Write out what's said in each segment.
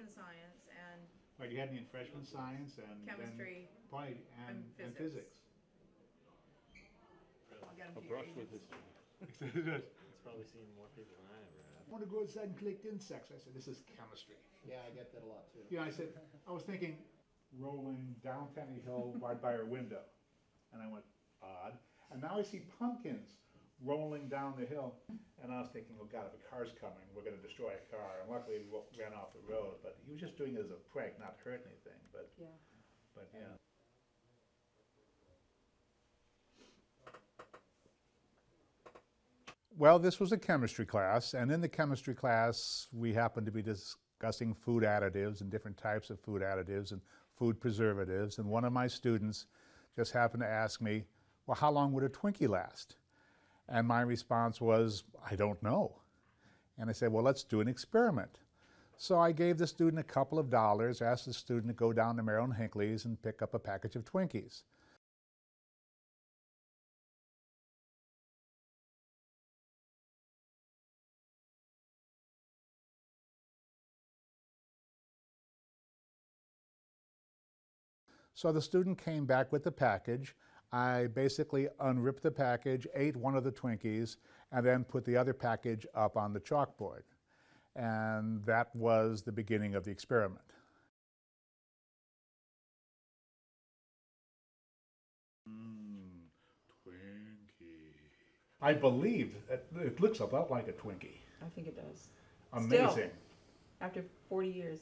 freshman science and Right, you had me in freshman science and chemistry then, and and physics. physics. I'll get A them to your brush with agents. history. It's probably seen more people than I ever have. I want to go outside and collect insects. I said, this is chemistry. Yeah, I get that a lot too. Yeah, I said, I was thinking rolling down Penny Hill right by her window. And I went, odd. And now I see pumpkins rolling down the hill. And I was thinking, oh God, if a car's coming, we're going to destroy a car. And luckily he ran off the road. But he was just doing it as a prank, not to hurt anything. But yeah. Well, this was a chemistry class, and in the chemistry class, we happened to be discussing food additives and different types of food additives and food preservatives, and one of my students just happened to ask me, well, how long would a Twinkie last? And my response was, I don't know. And I said, well, let's do an experiment. So I gave the student a couple of dollars, asked the student to go down to Merrill and Hinckley's and pick up a package of Twinkies. So the student came back with the package. I basically unripped the package, ate one of the Twinkies, and then put the other package up on the chalkboard. And that was the beginning of the experiment. Twinkie. I believe it looks a lot like a Twinkie. I think it does. Amazing. Still, after 40 years.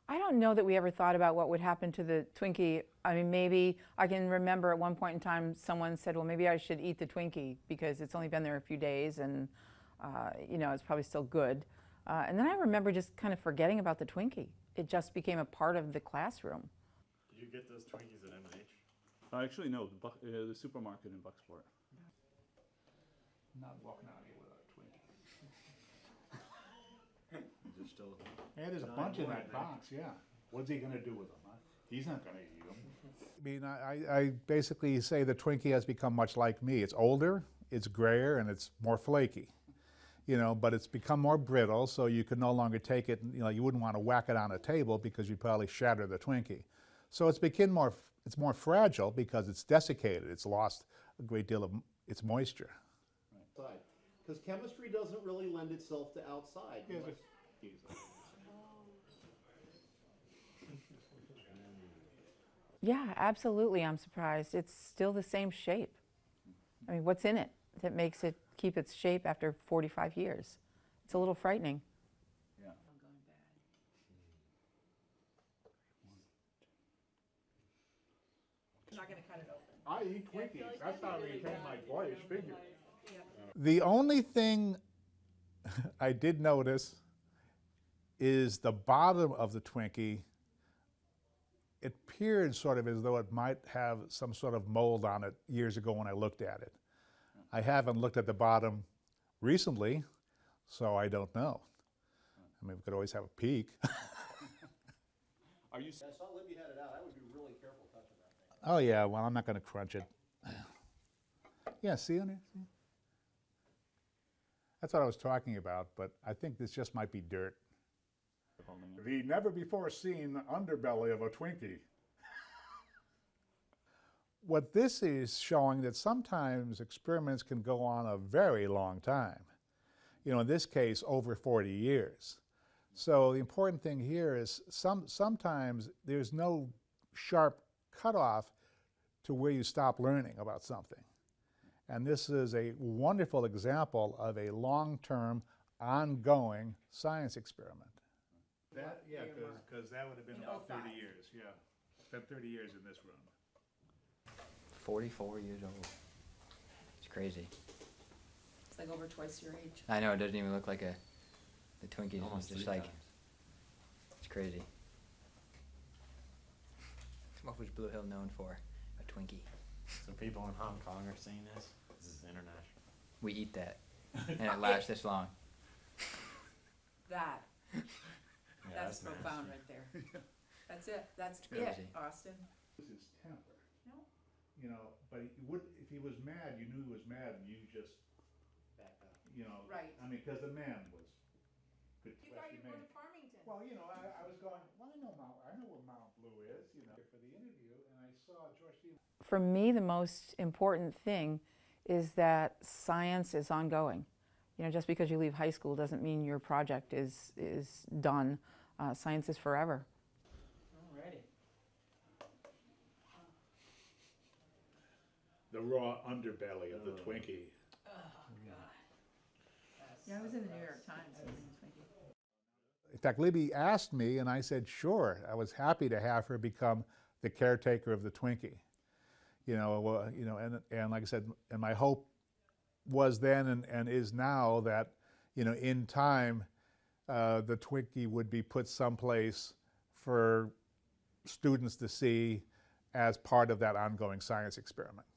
I don't know that we ever thought about what would happen to the Twinkie. I mean, maybe I can remember at one point in time someone said, well, maybe I should eat the Twinkie because it's only been there a few days and, you know, it's probably still good. And then I remember just kind of forgetting about the Twinkie. It just became a part of the classroom. Did you get those Twinkies at M&H? Actually, no, the supermarket in Bucksport. Not walking out here without a Twinkie. Is there still? Yeah, there's a bunch in that box, yeah. What's he gonna do with them, huh? He's not gonna eat them. I mean, I basically say the Twinkie has become much like me. It's older, it's grayer, and it's more flaky. You know, but it's become more brittle, so you can no longer take it, you know, you wouldn't want to whack it on a table because you'd probably shatter the Twinkie. So it's more fragile because it's desiccated. It's lost a great deal of its moisture. Because chemistry doesn't really lend itself to outside. Yeah, absolutely. I'm surprised. It's still the same shape. I mean, what's in it that makes it keep its shape after 45 years? It's a little frightening. Yeah. I'm not going to cut it open. I eat Twinkies. That's how I maintain my boyish figure. The only thing I did notice is the bottom of the Twinkie. It appeared sort of as though it might have some sort of mold on it years ago when I looked at it. I haven't looked at the bottom recently, so I don't know. I mean, we could always have a peek. Are you? I saw Libby had it out. I would be really careful touching that thing. Oh yeah, well I'm not going to crunch it. Yeah, see on it? See? That's what I was talking about, but I think this just might be dirt. The never-before-seen underbelly of a Twinkie. What this is showing that sometimes experiments can go on a very long time. You know, in this case, over 40 years. So the important thing here is sometimes there's no sharp cutoff to where you stop learning about something. And this is a wonderful example of a long-term, ongoing science experiment. That, yeah, because that would have been about 30 years, yeah. Spent 30 years in this room. 44 years old. It's crazy. It's like over twice your age. I know, it doesn't even look like the Twinkies. Almost It's just 3 like, times. it's crazy. What was Blue Hill known for? A Twinkie. So people in Hong Kong are seeing this? This is international. We eat that, and it lasts this long. That. Yeah, That's nasty. profound right there. That's it. That's Crazy. Austin. Lose his temper. No. You know, but he would, if he was mad, you knew he was mad, and you just, Back up. you know. Right. I mean, because the man was good. You thought you were going to Farmington. Well, you know, I was going, well, I know where Mount Blue is, you know, for the interview, and I saw George Stevens. For me, the most important thing is that science is ongoing. You know, just because you leave high school doesn't mean your project is done. Science is forever. Alrighty. The raw underbelly of the Twinkie. Yeah, I was in the New York Times. In fact, Libby asked me, and I said, sure. I was happy to have her become the caretaker of the Twinkie. You know, and like I said, and my hope was then and is now that, you know, in time, the Twinkie would be put someplace for students to see as part of that ongoing science experiment.